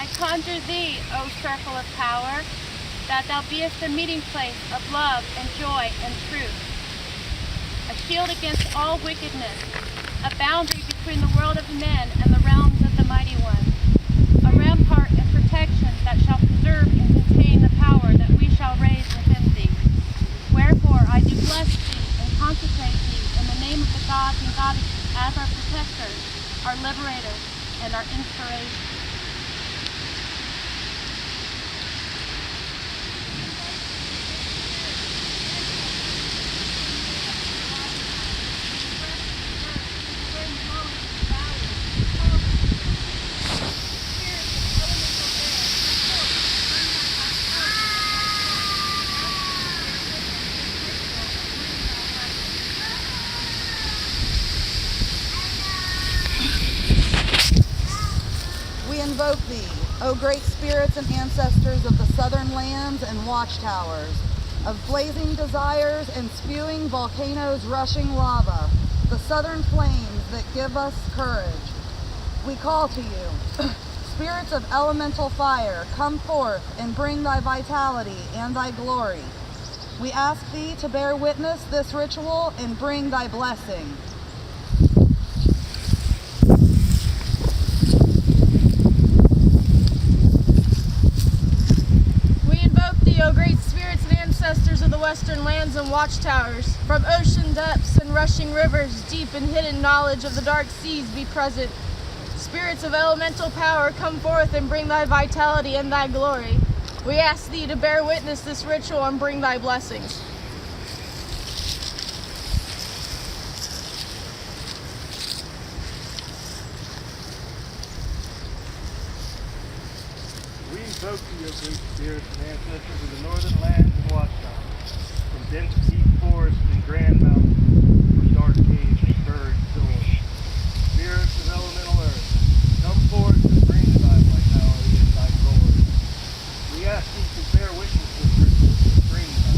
I conjure thee, O circle of power, that thou beest a meeting place of love and joy and truth, a shield against all wickedness, a boundary between the world of men and the realms of the mighty one, a rampart and protection that shall preserve and contain the power that we shall raise within thee. Wherefore I do bless thee and consecrate thee in the name of the gods and goddesses as our protectors, our liberators, and our inspiration. Invoke thee, O great spirits and ancestors of the southern lands and watchtowers, of blazing desires and spewing volcanoes rushing lava, the southern flames that give us courage. We call to you, spirits of elemental fire, come forth and bring thy vitality and thy glory. We ask thee to bear witness this ritual and bring thy blessing. O great spirits and ancestors of the western lands and watchtowers, from ocean depths and rushing rivers, deep and hidden knowledge of the dark seas be present. Spirits of elemental power, come forth and bring thy vitality and thy glory. We ask thee to bear witness this ritual and bring thy blessings. We invoke thee, O great spirits and ancestors of the northern lands and watchtowers, from dense deep forests and grand mountains, from dark caves and buried shores. Spirits of elemental earth, come forth and bring thy vitality and thy glory. We ask thee to bear witness this ritual and bring thy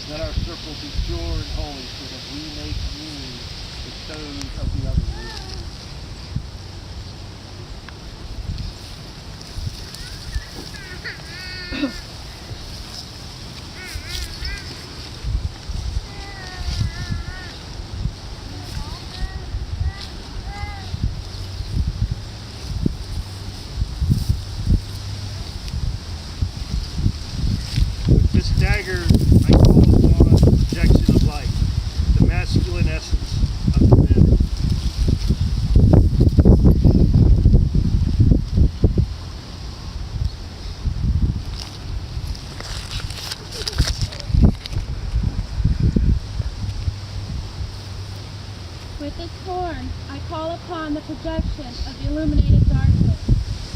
Let our circle be pure and holy so that we may commune with those of the other world. With this dagger, I call upon the projection of light, the masculine essence of the men. With this horn, I call upon the projection of the illuminated darkness,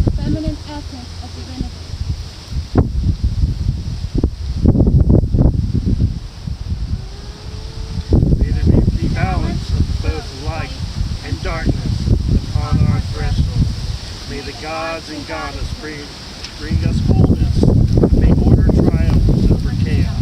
the feminine essence of divinity. Balance of both light and darkness upon our threshold. May the gods and goddess bring us wholeness. May order triumph over chaos.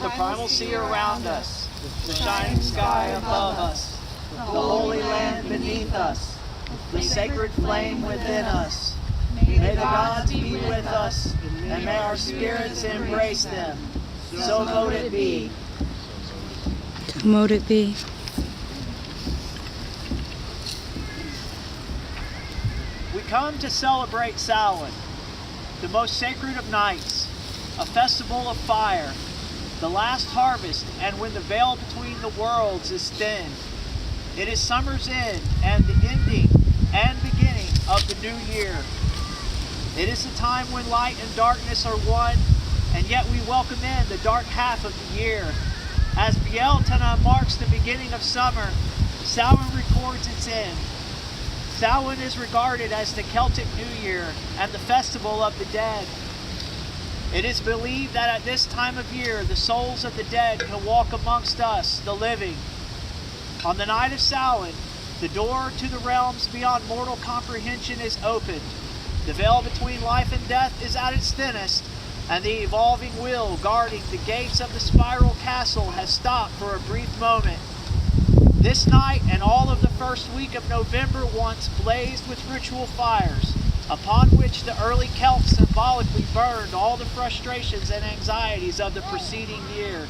the primal sea around us, the shining sky above us, the holy land beneath us, the sacred flame within us. May the gods be with us, and may our spirits embrace them. So mote it be. Mote it be. We come to celebrate Samhain, the most sacred of nights, a festival of fire, the last harvest, and when the veil between the worlds is thin. It is summer's end and the ending and beginning of the new year. It is a time when light and darkness are one, and yet we welcome in the dark half of the year. As Beeltana marks the beginning of summer, Samhain records its end. Samhain is regarded as the Celtic New Year and the festival of the dead. It is believed that at this time of year, the souls of the dead can walk amongst us, the living. On the night of Samhain, the door to the realms beyond mortal comprehension is opened. The veil between life and death is at its thinnest, and the evolving wheel guarding the gates of the spiral castle has stopped for a brief moment. This night and all of the first week of November once blazed with ritual fires, upon which the early Celts symbolically burned all the frustrations and anxieties of the preceding year.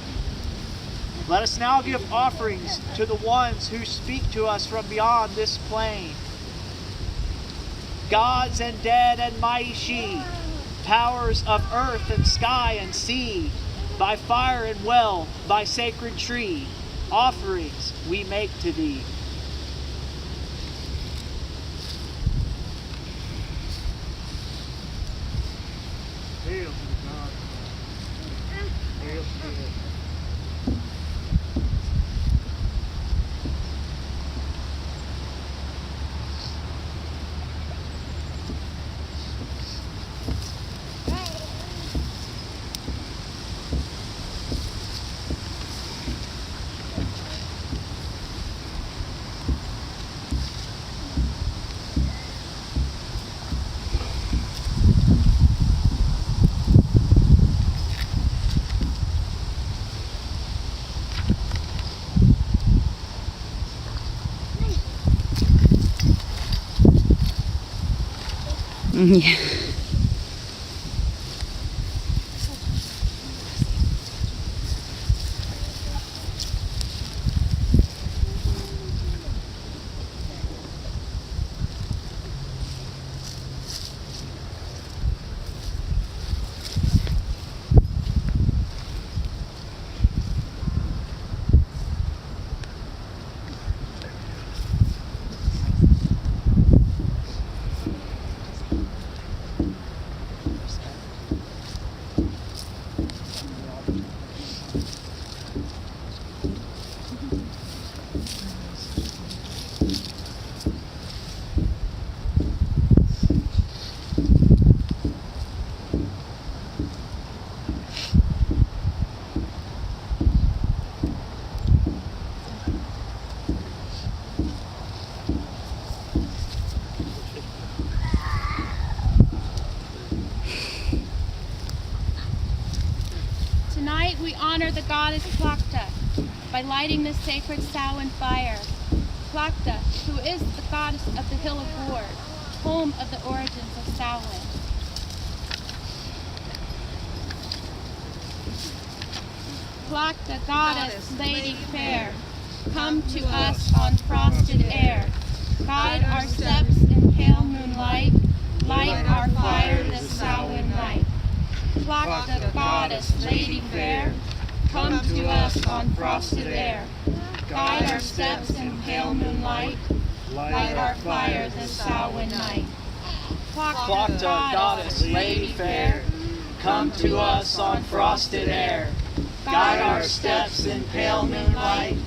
Let us now give offerings to the ones who speak to us from beyond this plane. Gods and dead and mighty she, powers of earth and sky and sea, by fire and well, by sacred tree, offerings we make to thee. Hail to the gods. Hail to the dead. Yeah. Tonight we honor the goddess Plakta by lighting this sacred Samhain fire. Plakta, who is the goddess of the Hill of Ward, home of the origins of Samhain. Plakta, goddess, lady fair, come to us on frosted air. Guide our steps in pale moonlight, light our fire this Samhain night. Plakta, goddess, lady fair, come to us on frosted air. Guide our steps in pale moonlight, light our fire this Samhain night. Plakta, goddess, lady fair, come to us on frosted air. Guide our steps in pale moonlight,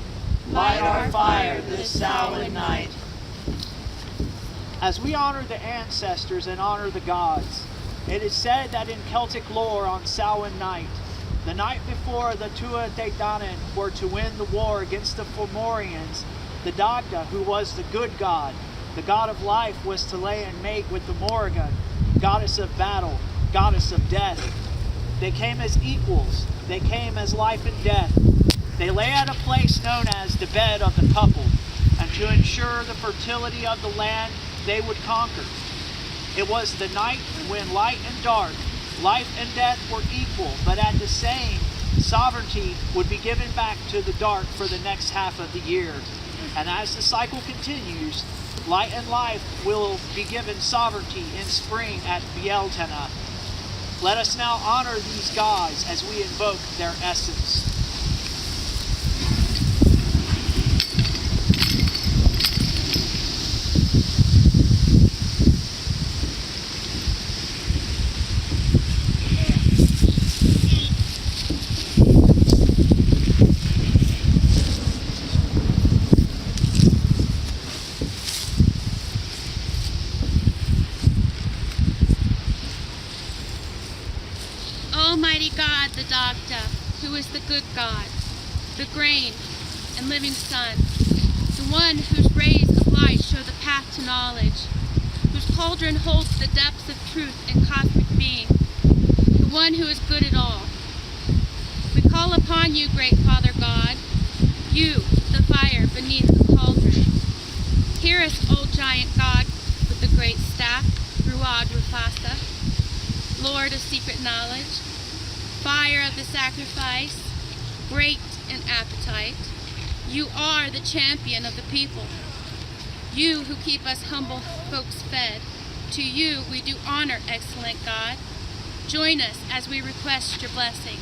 light our fire this Samhain night. As we honor the ancestors and honor the gods, it is said that in Celtic lore on Samhain night, the night before the Tua de Danann were to win the war against the Fomorians, the Dagda, who was the good god, the god of life, was to lay in mate with the Morrigan, goddess of battle, goddess of death. They came as equals, they came as life and death. They lay at a place known as the bed of the couple, and to ensure the fertility of the land, they would conquer. It was the night when light and dark, life and death were equal, but at the same, sovereignty would be given back to the dark for the next half of the year. And as the cycle continues, light and life will be given sovereignty in spring at Beeltana. Let us now honor these gods as we invoke their essence. Almighty God, the Dagda, who is the good God, the grain and living sun, the one whose rays of light show the path to knowledge, whose cauldron holds the depths of truth and cosmic being, the one who is good at all. We call upon you, great Father God, you, the fire beneath the cauldron. Hear us, old giant God, with the great staff, Ruad Rufasa, Lord of secret knowledge, fire of the sacrifice, great in appetite. You are the champion of the people. You who keep us humble folks fed. To you we do honor, excellent God. Join us as we request your blessings.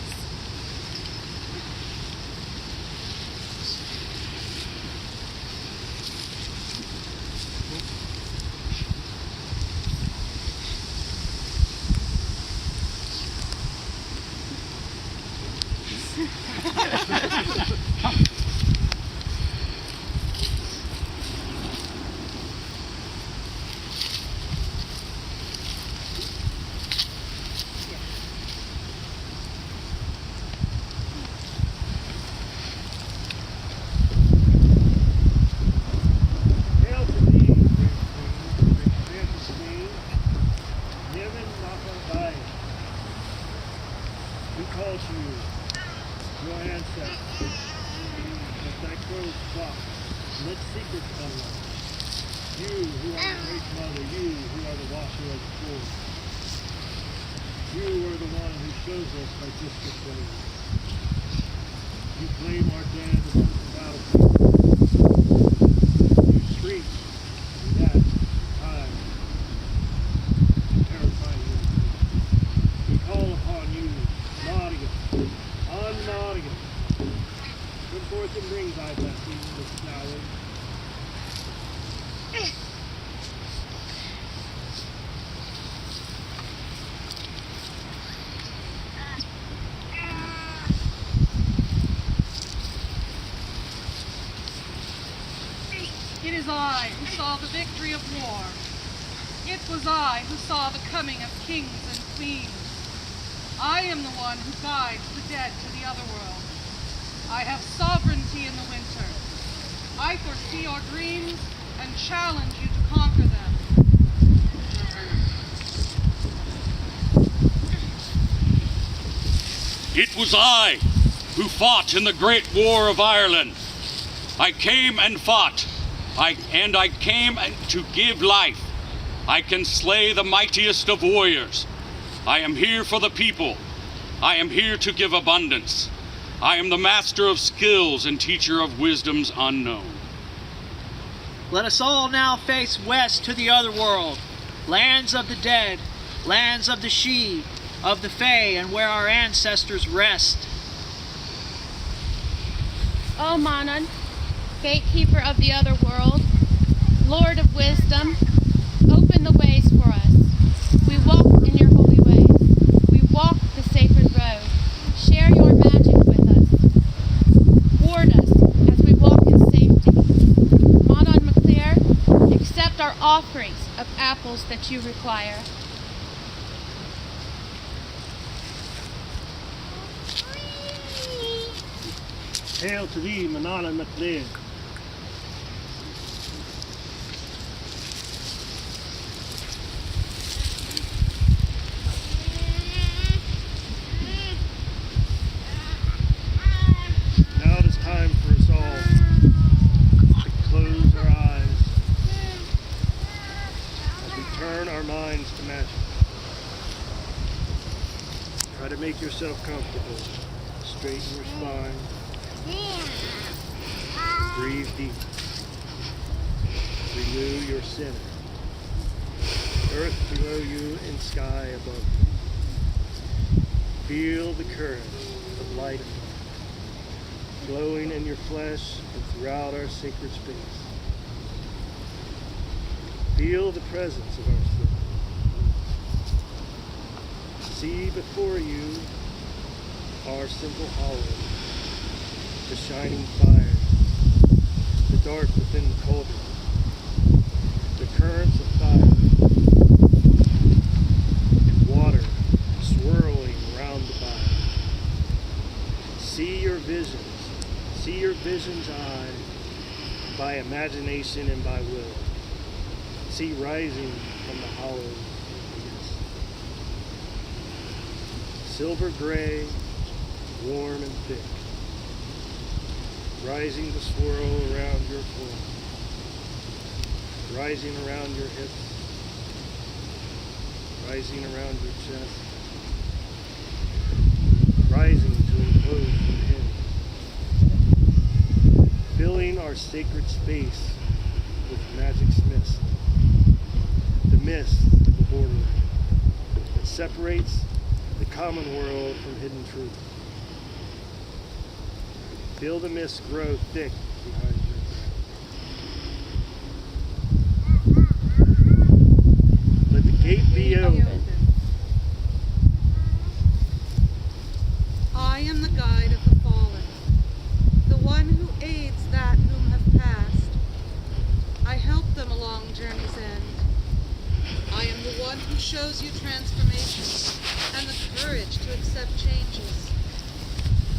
Hail to thee, great queen, great queen, Yemen Mahabai. We call to you, your ancestors. Let thy crows flock, let secrets unlock. You who are the great mother, you who are the washer of the poor. You are the one who shows us our distant ways. You claim our dead among the battlefields. You shriek in that time, terrifying you. We call upon you, Nadia, Nadia. Come forth and bring thy blessing this hour. It is I who saw the victory of war. It was I who saw the coming of kings and queens. I am the one who guides the dead to the other world. I have sovereignty in the winter. I foresee your dreams and challenge you to conquer them. It was I who fought in the Great War of Ireland. I came and fought. I came to give life. I can slay the mightiest of warriors. I am here for the people. I am here to give abundance. I am the master of skills and teacher of wisdoms unknown. Let us all now face west to the other world, lands of the dead, lands of the She, of the Fae, and where our ancestors rest. O Manan, gatekeeper of the other world, Lord of wisdom, open the ways for us. We walk in your holy ways. We walk the sacred road. Share your magic with us. Ward us as we walk in safety. Manan MacLear, accept our offerings of apples that you require. Hail to thee, Manana MacLear. Make yourself comfortable. Straighten your spine. Breathe deep. Renew your center. Earth below you and sky above you. Feel the current of light and love flowing in your flesh and throughout our sacred space. Feel the presence of our soul. See before you our simple hollow, the shining fire, the dark within the cauldron, the currents of fire, and water swirling around the fire. See your vision's eye by imagination and by will. See rising from the hollows of the mist. Silver gray, warm and thick, rising to swirl around your form, rising around your hips, rising around your chest, rising to enclose your head, filling our sacred space with magic's mist, the mist of the borderland that separates the common world from hidden truth. Feel the mist grow thick behind your brow. Let the gate be open. I am the guide of the fallen, the one who aids that whom have passed. I help them along journey's end. I am the one who shows you transformation and the courage to accept changes.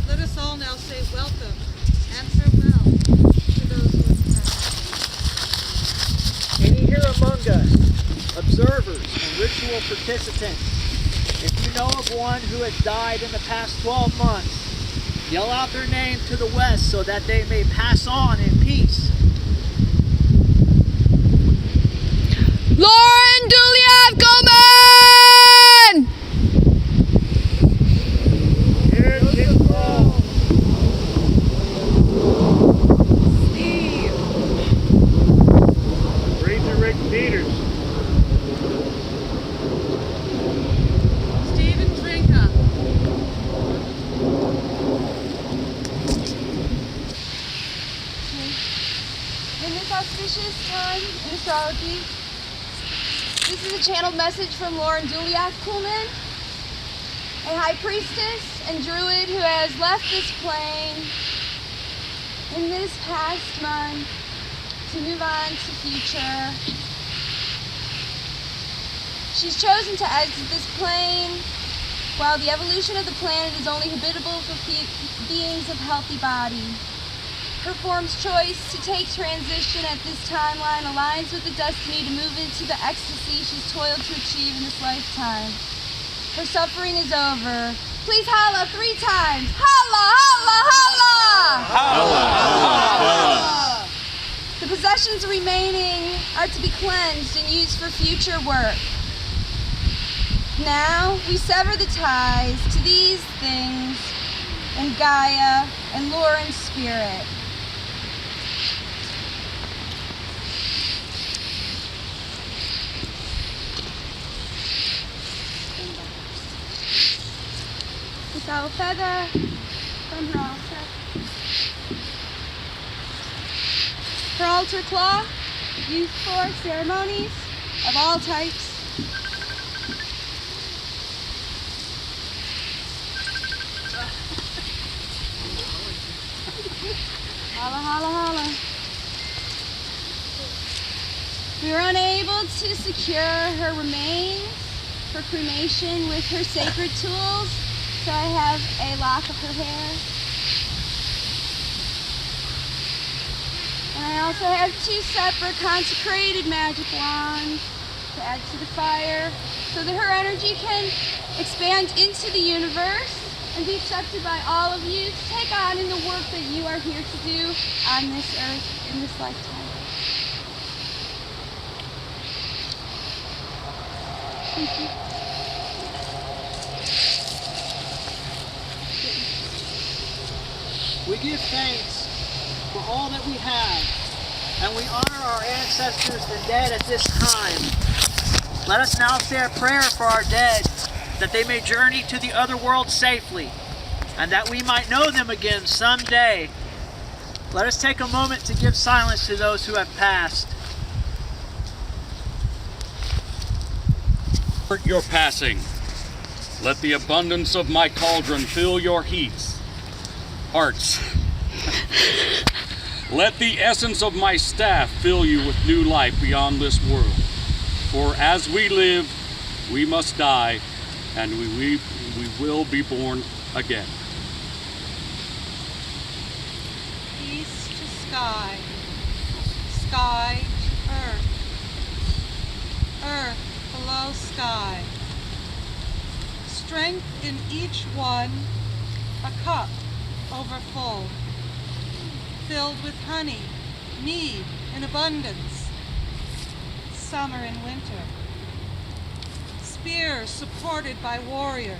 Let us all now say welcome and farewell to those who have passed. Any here among us, observers and ritual participants, if you know of one who has died in the past 12 months, yell out their name to the west so that they may pass on in peace. Lauren Duliav Goldman! Aaron Kimball. Steve, Fraser Rick Peters. Stephen Drinka, In this auspicious time in astrology, this is a channeled message from Lauren Duliac Kuhlman, a high priestess and druid who has left this plane in this past month to move on to future. She's chosen to exit this plane while the evolution of the planet is only habitable for beings of healthy body. Her form's choice to take transition at this timeline aligns with the destiny to move into the ecstasy she's toiled to achieve in this lifetime. Her suffering is over. Please holla 3 times. Holla, holla, holla! Holla, holla, holla. The possessions remaining are to be cleansed and used for future work. Now we sever the ties to these things in Gaia and Lauren's spirit. Without a feather from her altar. Her altar cloth, used for ceremonies of all types. Holla, holla, holla. We were unable to secure her remains for cremation with her sacred tools, so I have a lock of her hair. And I also have 2 separate consecrated magic wands to add to the fire so that her energy can expand into the universe and be accepted by all of you to take on in the work that you are here to do on this earth in this lifetime. Thank you. We give thanks for all that we have, and we honor our ancestors and dead at this time. Let us now say a prayer for our dead, that they may journey to the other world safely, and that we might know them again someday. Let us take a moment to give silence to those who have passed. Your passing. Let the abundance of my cauldron fill your hearts. Let the essence of my staff fill you with new life beyond this world. For as we live, we must die, and we will be born again. East to sky, sky to earth, earth below sky. Strength in each one, a cup overfull, filled with honey, mead in abundance, summer and winter. Spears supported by warriors,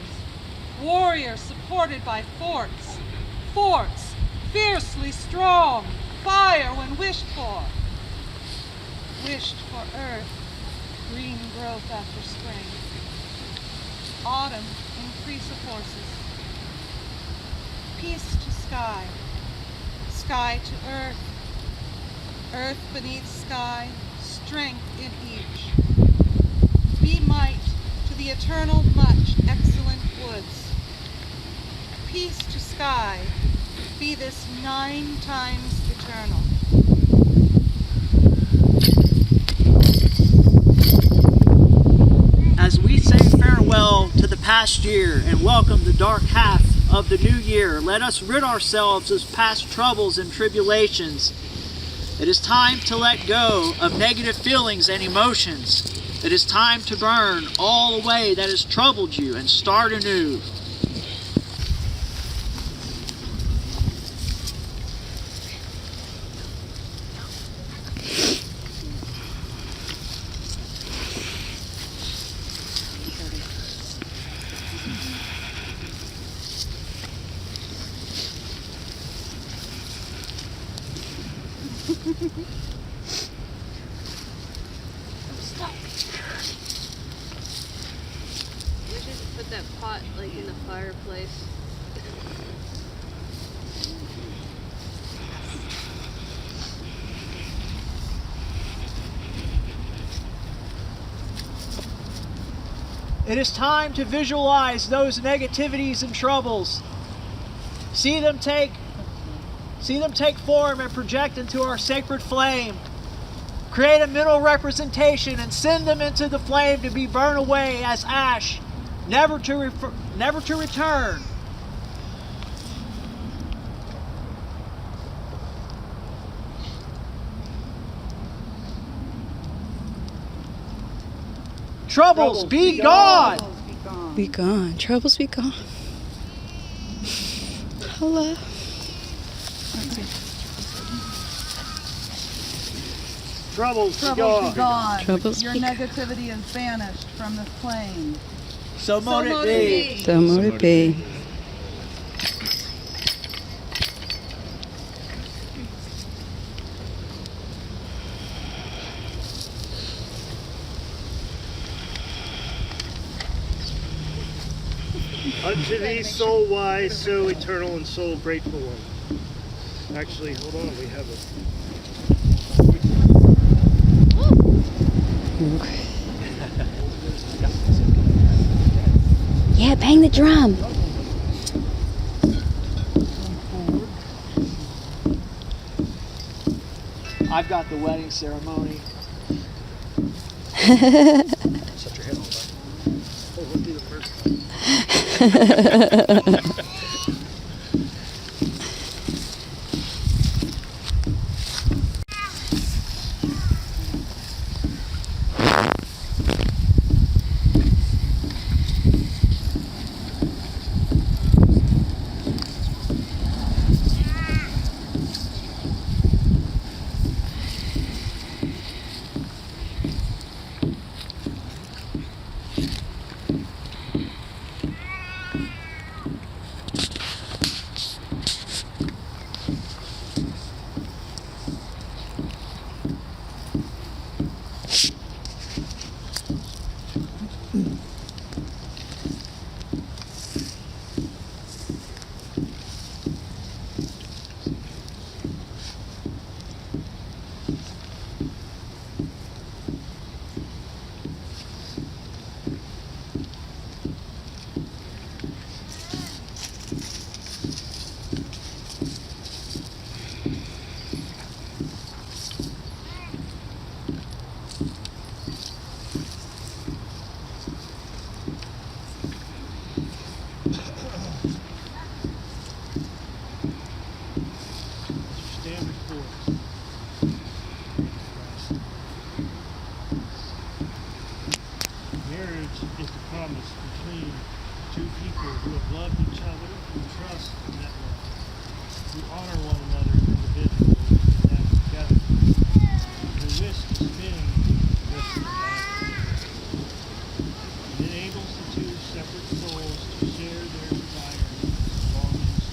warriors supported by forts, forts fiercely strong, fire when wished for earth, green growth after spring, autumn increase of horses, peace to sky, sky to earth, earth beneath sky, strength in each. Be might to the eternal much excellent woods. Peace to sky, be this 9 times eternal. As we say farewell to the past year and welcome the dark half of the new year, let us rid ourselves of past troubles and tribulations. It is time to let go of negative feelings and emotions. It is time to burn all away that has troubled you and start anew. We should put that pot like in the fireplace. It is time to visualize those negativities and troubles. See them take form and project into our sacred flame. Create a mental representation and send them into the flame to be burned away as ash, never to return. Troubles be gone. Be gone. Troubles be gone. Hello. Troubles be Troubles be gone. gone. Troubles Your be gone. negativity is banished from this plane. So mote it be. So mote it be. Unto thee, soul wise, so eternal and soul grateful one. Actually, hold on, we have a. Yeah, bang the drum. I've got the wedding ceremony. Shut your head on that. Oh, we'll do the first one. Stand before us. Marriage is the promise between two people who have loved each other, who trust in that love, who honor one another individually and that together, who wish to spend the rest of their lives. It enables the two separate souls to share their desires, longings,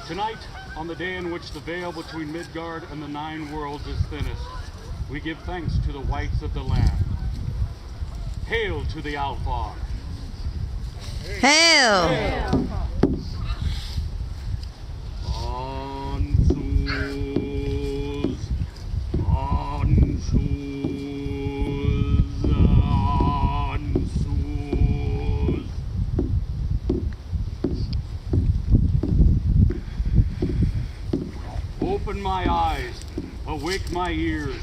Tonight, on the day in which the veil between Midgard and the 9 worlds is thinnest, we give thanks to the whites of the land. Hail to the Alfar! Hail! Ansuz, Ansuz, Ansuz. Open my eyes, awake my ears,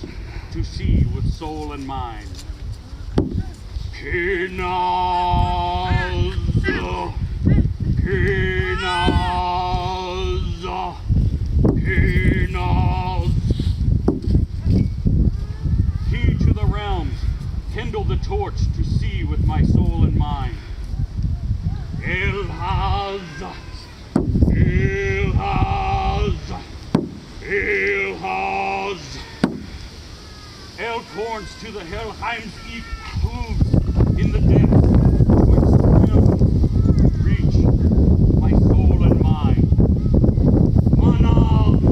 to see with soul and mind. Kinaz, Kinaz, Kinaz. Key to the realms, kindle the torch to see with my soul and mind. Ilhaz, Ilhaz, Ilhaz. Elkhorns to the Helheim's Eve hooves in the depths, which will reach my soul and mind. Manaz,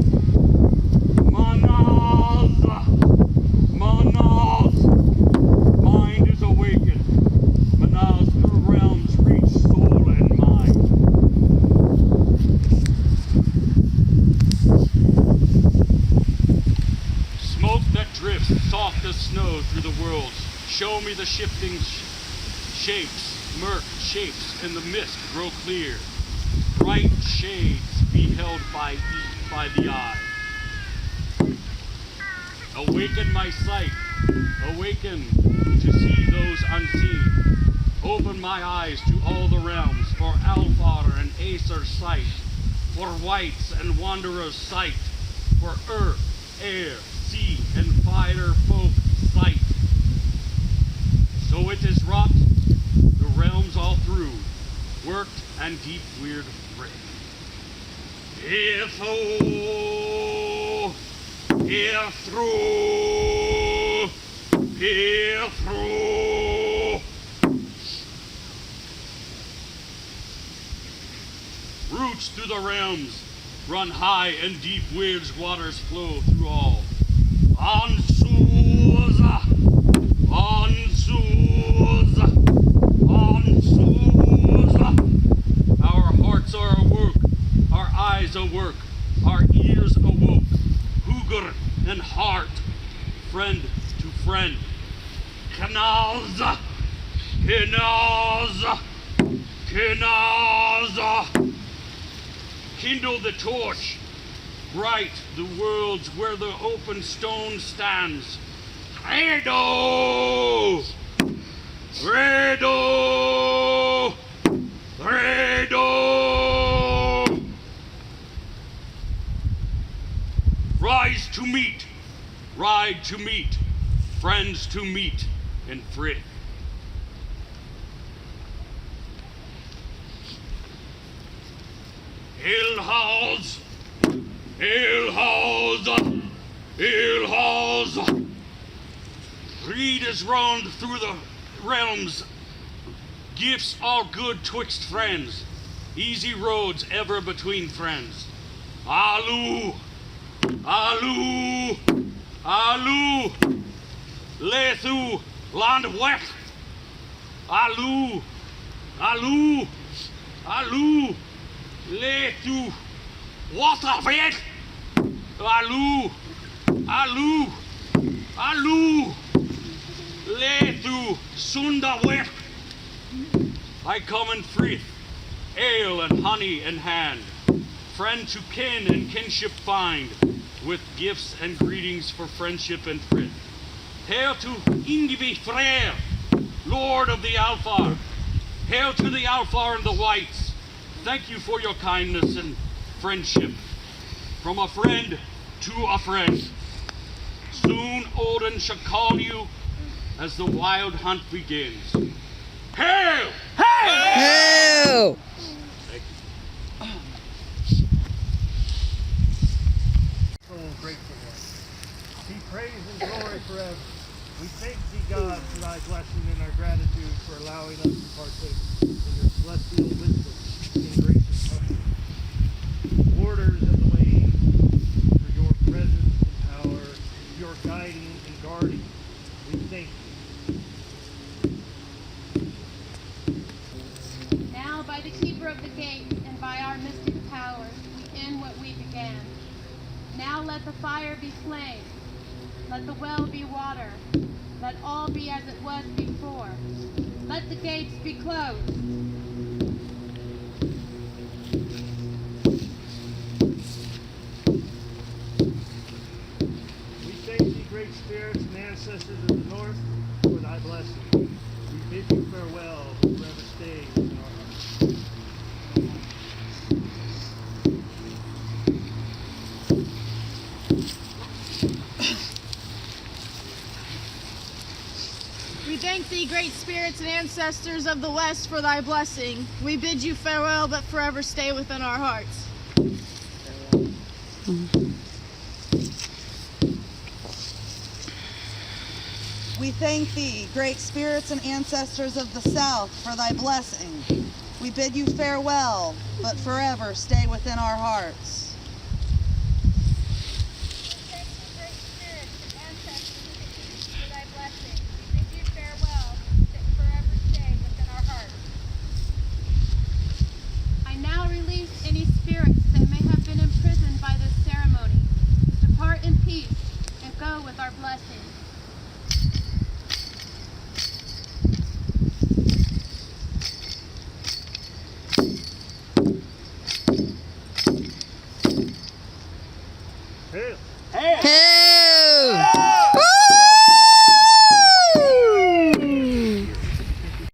Manaz, Manaz. Mind is awakened. Manaz through realms reach soul and mind. Smoke that drifts soft as snow through the worlds. Show me the shifting shapes, murk shapes in the mist grow clear. Bright shades beheld by the eye. Awaken my sight, awaken to see those unseen. Open my eyes to all the realms, for Alfar and Acer's sight, for whites and wanderers' sight, for earth, air, sea, and fire folk sight. So it is wrought, the realms all through, worked and deep weird writ. If through, roots through the realms, run high and deep weird waters flow through all. Ansuza, Ansuza, Ansuza. Our hearts are awoke, our eyes awoke, our ears awoke. Hooger and heart, friend to friend. Kanaza, Kinaza, Kinaza. Kindle the torch, bright the worlds where the open stone stands. Redo! Redo! Redo! Rise to meet, ride to meet, friends to meet in Frith. Ilhaus, Ilhaus, Ilhaus. Greed is round through the realms, gifts all good twixt friends, easy roads ever between friends. Alu, Alu, Alu, Lethu, land wek. Alu, Alu, Alu. Lethu, waterweg. Alu, Alu. Sunda Wek. I come in frith, ale and honey in hand, friend to kin and kinship find, with gifts and greetings for friendship and frith. Hail to Ingivi Freyr, Lord of the Alfar. Hail to the Alfar and the Whites. Thank you for your kindness and friendship. From a friend to a friend. Soon Odin shall call you as the wild hunt begins. Hail! Hail! Thank you. Oh, grateful one. Be praise and glory forever. We thank thee, God, for thy blessing and our gratitude for allowing us to partake in your celestial wisdom and gracious comfort. Warders of the ways, for your presence and power, your guiding and guarding, we thank you. Now by the keeper of the gate and by our mystic powers, we end what we began. Now let the fire be slain. Let the well be water. Let all be as it was before. Let the gates be closed. We thank thee, great spirits and ancestors of the north, for thy blessing. We bid you farewell, but forever stay within our hearts. We thank thee, great spirits and ancestors of the west, for thy blessing. We bid you farewell, but forever stay within our hearts. We thank thee, great spirits and ancestors of the south, for thy blessing. We bid you farewell, but forever stay within our hearts. I now release any spirits that may have been imprisoned by this ceremony. Depart in peace and go with our blessing.